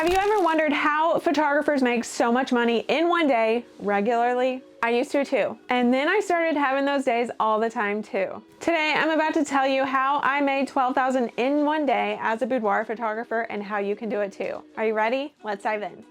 Have you ever wondered how photographers make so much money in one day regularly? I used to too. And then I started having those days all the time too. Today, I'm about to tell you how I made $12,000 in one day as a boudoir photographer and how you can do it too. Are you ready? Let's dive in.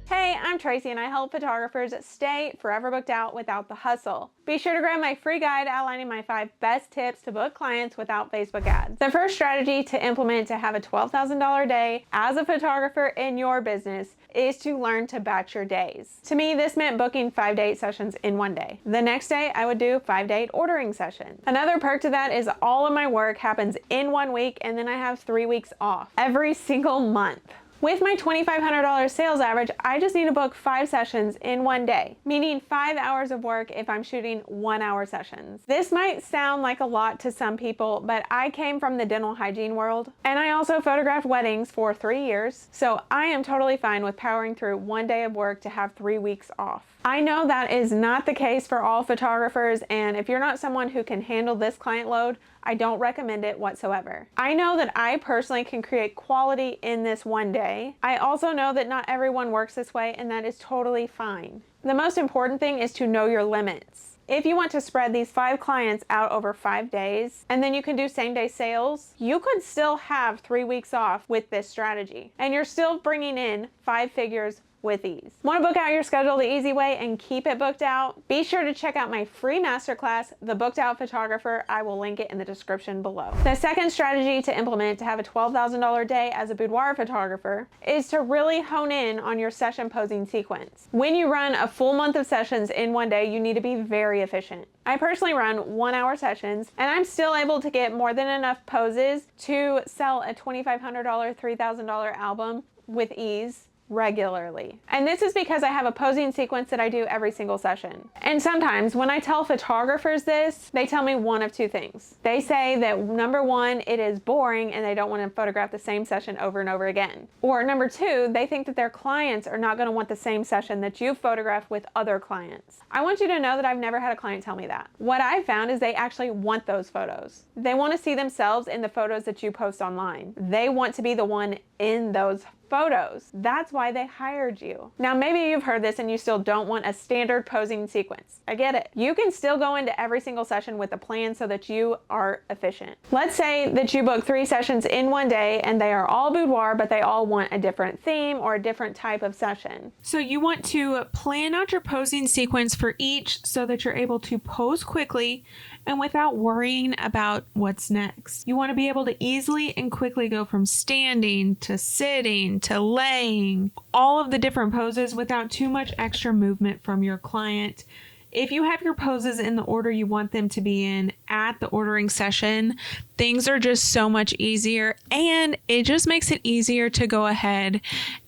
Hey, I'm Tracy and I help photographers stay forever booked out without the hustle. Be sure to grab my free guide outlining my 5 best tips to book clients without Facebook ads. The first strategy to implement to have a $12,000 day as a photographer in your business is to learn to batch your days. To me, this meant booking 5 date sessions in one day. The next day, I would do 5 date ordering sessions. Another perk to that is all of my work happens in 1 week and then I have 3 weeks off every single month. With my $2,500 sales average, I just need to book 5 sessions in one day, meaning 5 hours of work if I'm shooting 1-hour sessions. This might sound like a lot to some people, but I came from the dental hygiene world, and I also photographed weddings for 3 years, so I am totally fine with powering through 1 day of work to have 3 weeks off. I know that is not the case for all photographers, and if you're not someone who can handle this client load, I don't recommend it whatsoever. I know that I personally can create quality in this one day. I also know that not everyone works this way, and that is totally fine. The most important thing is to know your limits. If you want to spread these 5 clients out over 5 days, and then you can do same day sales, you could still have 3 weeks off with this strategy, and you're still bringing in 5 figures with ease. Want to book out your schedule the easy way and keep it booked out? Be sure to check out my free masterclass, The Booked Out Photographer. I will link it in the description below. The second strategy to implement to have a $12,000 day as a boudoir photographer is to really hone in on your session posing sequence. When you run a full month of sessions in one day, you need to be very efficient. I personally run 1-hour sessions, and I'm still able to get more than enough poses to sell a $2,500, $3,000 album with ease regularly. And this is because I have a posing sequence that I do every single session. And sometimes when I tell photographers this, they tell me one of 2 things. They say that number 1, it is boring and they don't want to photograph the same session over and over again. Or number 2, they think that their clients are not going to want the same session that you photographed with other clients. I want you to know that I've never had a client tell me that. What I found is they actually want those photos. They want to see themselves in the photos that you post online. They want to be the one in those photos. That's why they hired you. Now, maybe you've heard this and you still don't want a standard posing sequence. I get it. You can still go into every single session with a plan so that you are efficient. Let's say that you book 3 sessions in one day and they are all boudoir, but they all want a different theme or a different type of session. So you want to plan out your posing sequence for each so that you're able to pose quickly and without worrying about what's next. You want to be able to easily and quickly go from standing to sitting to laying, all of the different poses without too much extra movement from your client. If you have your poses in the order you want them to be in at the ordering session, things are just so much easier, and it just makes it easier to go ahead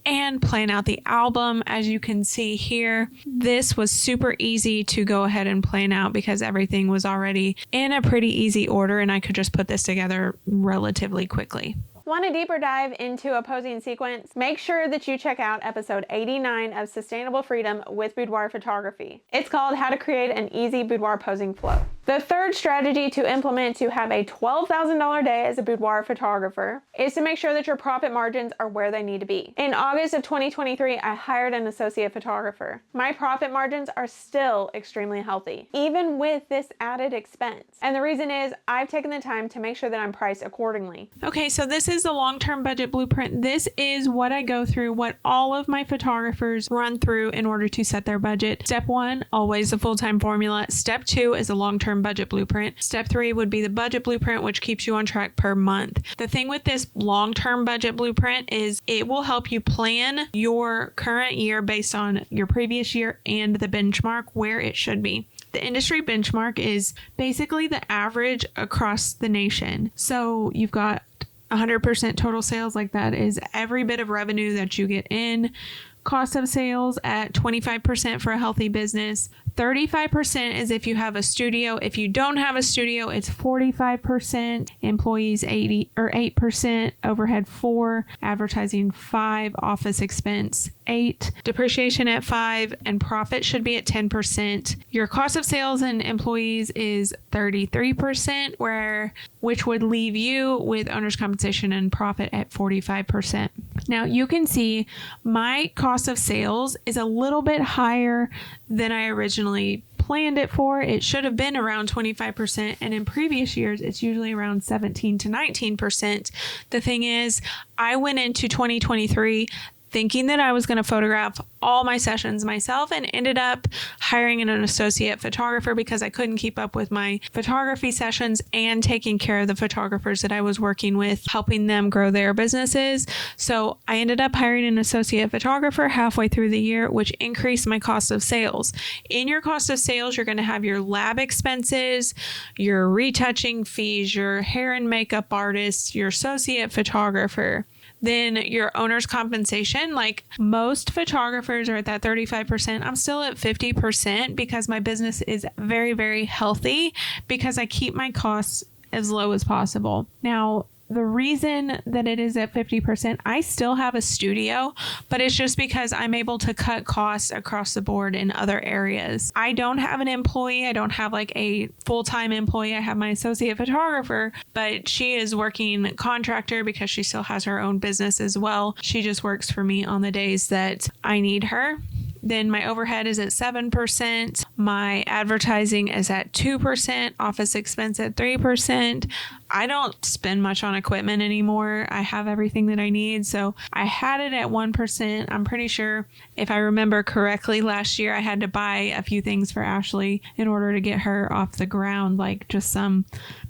and plan out the album. As you can see here, this was super easy to go ahead and plan out because everything was already in a pretty easy order and I could just put this together relatively quickly. Want a deeper dive into a posing sequence? Make sure that you check out episode 89 of Sustainable Freedom with Boudoir Photography. It's called How to Create an Easy Boudoir Posing Flow. The third strategy to implement to have a $12,000 day as a boudoir photographer is to make sure that your profit margins are where they need to be. In August of 2023, I hired an associate photographer. My profit margins are still extremely healthy, even with this added expense. And the reason is I've taken the time to make sure that I'm priced accordingly. Okay, so this is the long-term budget blueprint. This is what I go through, what all of my photographers run through in order to set their budget. Step 1, always a full-time formula. Step 2 is a long-term budget blueprint. Step 3 would be the budget blueprint, which keeps you on track per month. The thing with this long-term budget blueprint is it will help you plan your current year based on your previous year and the benchmark where it should be. The industry benchmark is basically the average across the nation. So you've got 100% total sales, like that is every bit of revenue that you get in cost of sales at 25% for a healthy business. 35% is if you have a studio. If you don't have a studio, it's 45%. Employees 8%. Overhead 4. Advertising 5. Office expense 8. Depreciation at 5. And profit should be at 10%. Your cost of sales and employees is 33%, which would leave you with owner's compensation and profit at 45%. Now you can see my cost of sales is a little bit higher than I originally planned it for. It should have been around 25%, and in previous years it's usually around 17 to 19%. The thing is, I went into 2023 thinking that I was going to photograph all my sessions myself and ended up hiring an associate photographer because I couldn't keep up with my photography sessions and taking care of the photographers that I was working with, helping them grow their businesses. So I ended up hiring an associate photographer halfway through the year, which increased my cost of sales. In your cost of sales, you're going to have your lab expenses, your retouching fees, your hair and makeup artist, your associate photographer. Then your owner's compensation, like most photographers are at that 35%. I'm still at 50% because my business is very, very healthy because I keep my costs as low as possible. Now, the reason that it is at 50%, I still have a studio, but it's just because I'm able to cut costs across the board in other areas. I don't have an employee. I don't have like a full-time employee. I have my associate photographer, but she is working contractor because she still has her own business as well. She just works for me on the days that I need her. Then my overhead is at 7%. My advertising is at 2%. Office expense at 3%. I don't spend much on equipment anymore. I have everything that I need. So I had it at 1%. I'm pretty sure, if I remember correctly, last year I had to buy a few things for Ashley in order to get her off the ground, like just some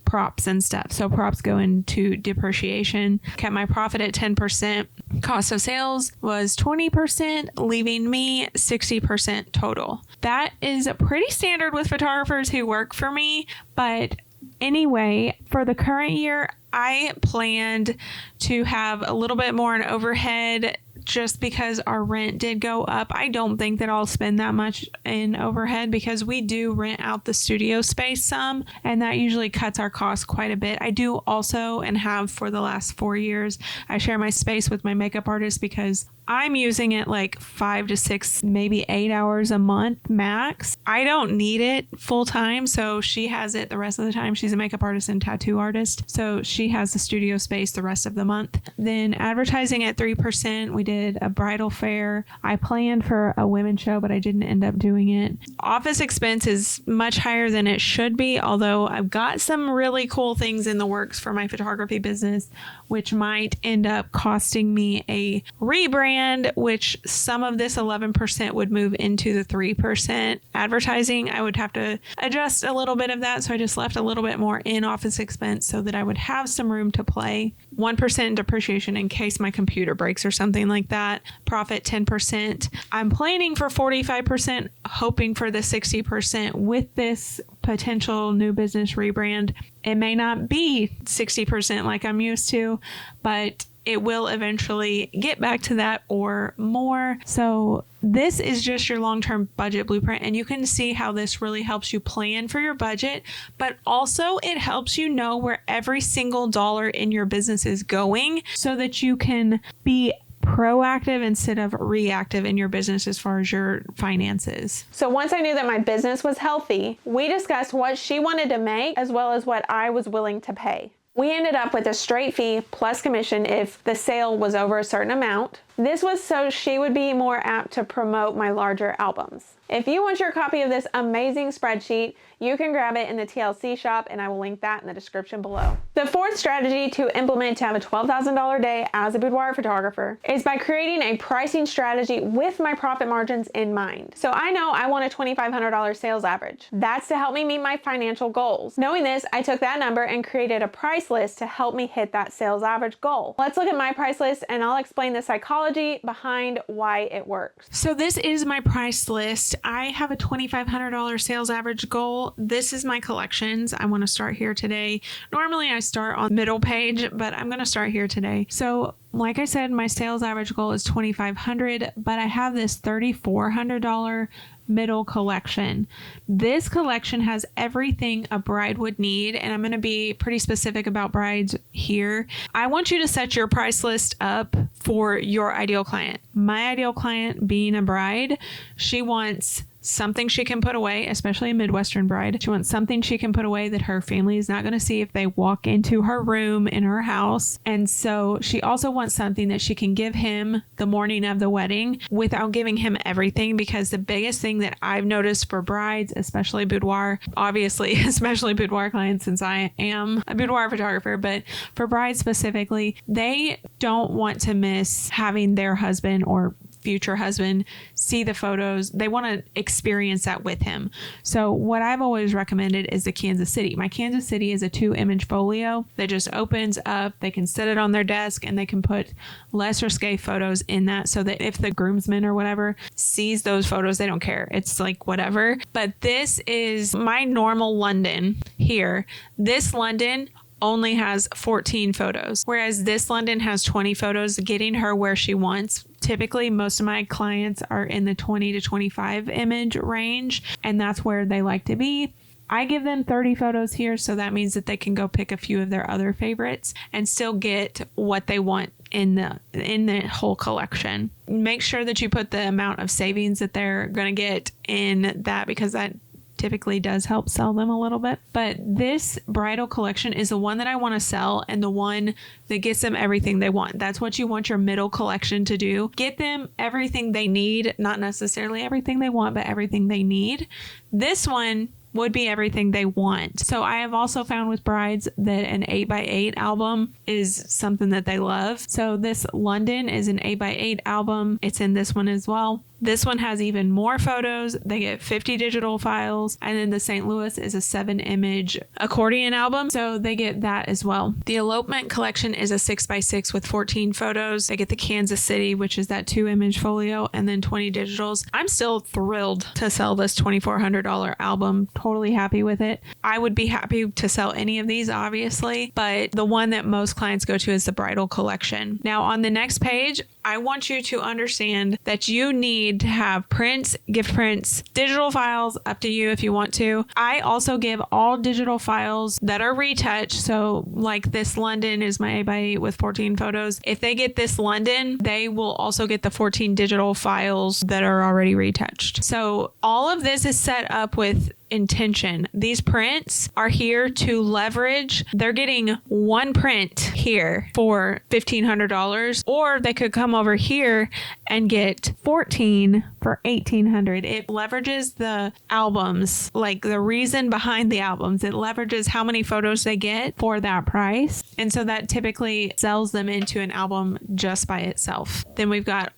props and stuff. So props go into depreciation. Kept my profit at 10%. Cost of sales was 20%, leaving me 60% total. That is pretty standard with photographers who work for me. But anyway, for the current year, I planned to have a little bit more in overhead just because our rent did go up. I don't think that I'll spend that much in overhead because we do rent out the studio space some, and that usually cuts our costs quite a bit. I do also, and have for the last 4 years, I share my space with my makeup artist because I'm using it like 5 to 6, maybe 8 hours a month max. I don't need it full time, so she has it the rest of the time. She's a makeup artist and tattoo artist, so she has the studio space the rest of the month. Then advertising at 3%. We did a bridal fair. I planned for a women's show, but I didn't end up doing it. Office expense is much higher than it should be, although I've got some really cool things in the works for my photography business, which might end up costing me a rebrand, which some of this 11% would move into the 3%. Advertising, I would have to adjust a little bit of that, so I just left a little bit more in office expense so that I would have some room to play. 1% depreciation in case my computer breaks or something like that. Profit 10%. I'm planning for 45%, hoping for the 60% with this potential new business rebrand. It may not be 60% like I'm used to, but it will eventually get back to that or more. So this is just your long-term budget blueprint, and you can see how this really helps you plan for your budget, but also it helps you know where every single dollar in your business is going so that you can be proactive instead of reactive in your business as far as your finances. So once I knew that my business was healthy, we discussed what she wanted to make as well as what I was willing to pay. We ended up with a straight fee plus commission if the sale was over a certain amount. This was so she would be more apt to promote my larger albums. If you want your copy of this amazing spreadsheet, you can grab it in the TLC shop, and I will link that in the description below. The fourth strategy to implement to have a $12,000 day as a boudoir photographer is by creating a pricing strategy with my profit margins in mind. So I know I want a $2,500 sales average. That's to help me meet my financial goals. Knowing this, I took that number and created a price list to help me hit that sales average goal. Let's look at my price list, and I'll explain the psychology psychology behind why it works. So this is my price list. I have a $2,500 sales average goal. This is my collections. I want to start here today. Normally I start on middle page, but I'm going to start here today. So like I said, my sales average goal is $2,500, but I have this $3,400 middle collection. This collection has everything a bride would need, and I'm going to be pretty specific about brides here. I want you to set your price list up for your ideal client. My ideal client being a bride, she wants something she can put away, especially a Midwestern bride. She wants something she can put away that her family is not going to see if they walk into her room in her house. And so she also wants something that she can give him the morning of the wedding without giving him everything, because the biggest thing that I've noticed for brides, especially boudoir, obviously, especially boudoir clients since I am a boudoir photographer, but for brides specifically, they don't want to miss having their husband or future husband see the photos. They want to experience that with him. So what I've always recommended is the Kansas City. My Kansas City is a 2-image folio that just opens up. They can set it on their desk and they can put less risque photos in that, so that if the groomsman or whatever sees those photos, they don't care. It's like whatever. But this is my normal London here. This London only has 14 photos, whereas this London has 20 photos, getting her where she wants. Typically, most of my clients are in the 20 to 25 image range, and that's where they like to be. I give them 30 photos here, so that means that they can go pick a few of their other favorites and still get what they want in the whole collection. Make sure that you put the amount of savings that they're going to get in that, because that typically does help sell them a little bit. But this bridal collection is the one that I want to sell, and the one that gets them everything they want. That's what you want your middle collection to do. Get them everything they need, not necessarily everything they want, but everything they need. This one would be everything they want. So I have also found with brides that an 8x8 album is something that they love. So this London is an 8x8 album. It's in this one as well. This one has even more photos. They get 50 digital files. And then the St. Louis is a 7-image accordion album, so they get that as well. The elopement collection is a 6x6 with 14 photos. They get the Kansas City, which is that 2-image folio, and then 20 digitals. I'm still thrilled to sell this $2,400 album. Totally happy with it. I would be happy to sell any of these, obviously, but the one that most clients go to is the bridal collection. Now, on the next page, I want you to understand that you need to have prints, gift prints, digital files, up to you if you want to. I also give all digital files that are retouched. So like this London is my 8x8 with 14 photos. If they get this London, they will also get the 14 digital files that are already retouched. So all of this is set up with intention. These prints are here to leverage. They're getting one print here for $1,500, or they could come over here and get 14 for $1,800. It leverages the albums, like the reason behind the albums. It leverages how many photos they get for that price. And so that typically sells them into an album just by itself. Then we've got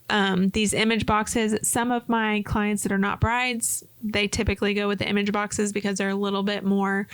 these image boxes. Some of my clients that are not brides, they typically go with the image boxes because they're a little bit more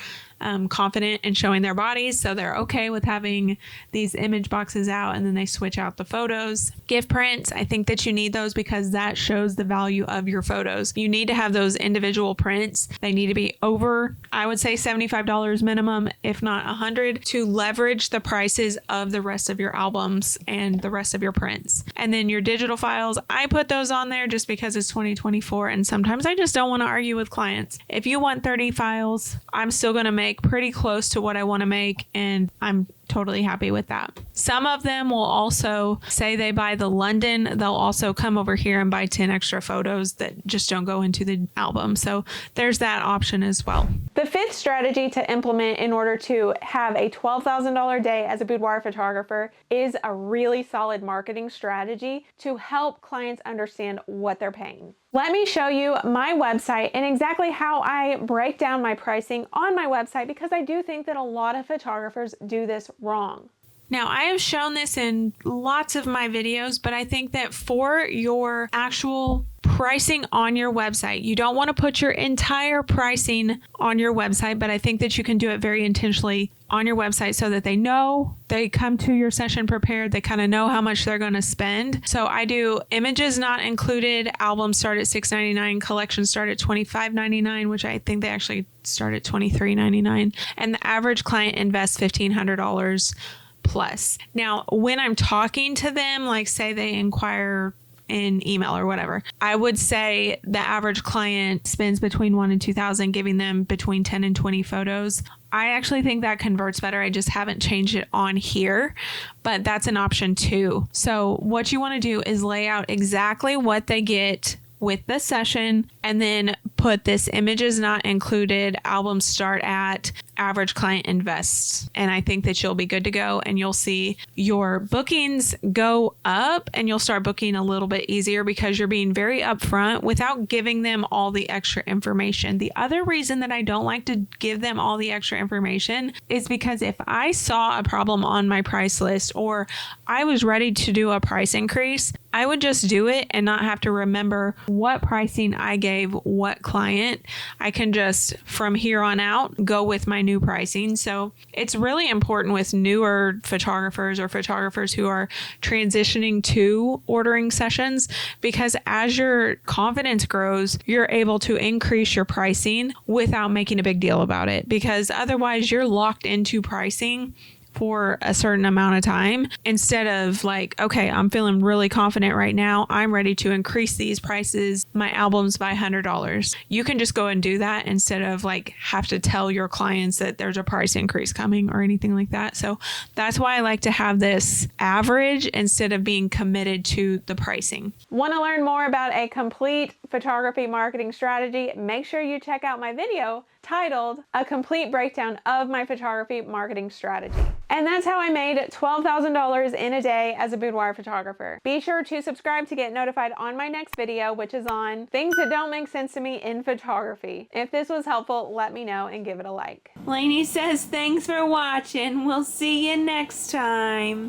confident in showing their bodies. So they're okay with having these image boxes out, and then they switch out the photos. Gift prints, I think that you need those because that shows the value of your photos. You need to have those individual prints. They need to be over, I would say $75 minimum, if not $100, to leverage the prices of the rest of your albums and the rest of your prints. And then your digital files, I put those on there just because it's 2024, and sometimes I just don't want to argue with clients. If you want 30 files, I'm still going to make pretty close to what I want to make, and I'm totally happy with that. Some of them will also say they buy the London. They'll also come over here and buy 10 extra photos that just don't go into the album. So there's that option as well. The fifth strategy to implement in order to have a $12,000 day as a boudoir photographer is a really solid marketing strategy to help clients understand what they're paying. Let me show you my website and exactly how I break down my pricing on my website, because I do think that a lot of photographers do this wrong. Now, I have shown this in lots of my videos, but I think that for your actual pricing on your website. You don't want to put your entire pricing on your website, but I think that you can do it very intentionally on your website so that they know they come to your session prepared. They kind of know how much they're going to spend. So I do images not included. Albums start at $6.99. Collections start at $25.99, which I think they actually start at $23.99. And the average client invests $1,500 plus. Now, when I'm talking to them, like say they inquire in email or whatever, I would say the average client spends between $1,000 and $2,000, giving them between 10 and 20 photos. I actually think that converts better. I just haven't changed it on here, but that's an option too. So what you want to do is lay out exactly what they get with the session and then put this images not included, albums start at, average client invests. And I think that you'll be good to go, and you'll see your bookings go up, and you'll start booking a little bit easier because you're being very upfront without giving them all the extra information. The other reason that I don't like to give them all the extra information is because if I saw a problem on my price list or I was ready to do a price increase, I would just do it and not have to remember what pricing I gave what client. I can just, from here on out, go with my new pricing. So it's really important with newer photographers or photographers who are transitioning to ordering sessions, because as your confidence grows, you're able to increase your pricing without making a big deal about it, because otherwise you're locked into pricing for a certain amount of time instead of like, okay, I'm feeling really confident right now, I'm ready to increase these prices, my albums by $100. You can just go and do that instead of like have to tell your clients that there's a price increase coming or anything like that. So that's why I like to have this average instead of being committed to the pricing. Want to learn more about a complete photography marketing strategy? Make sure you check out my video titled A Complete Breakdown of My Photography Marketing Strategy. And that's how I made $12,000 in a day as a boudoir photographer. Be sure to subscribe to get notified on my next video, which is on things that don't make sense to me in photography. If this was helpful, let me know and give it a like. Lainey says thanks for watching. We'll see you next time.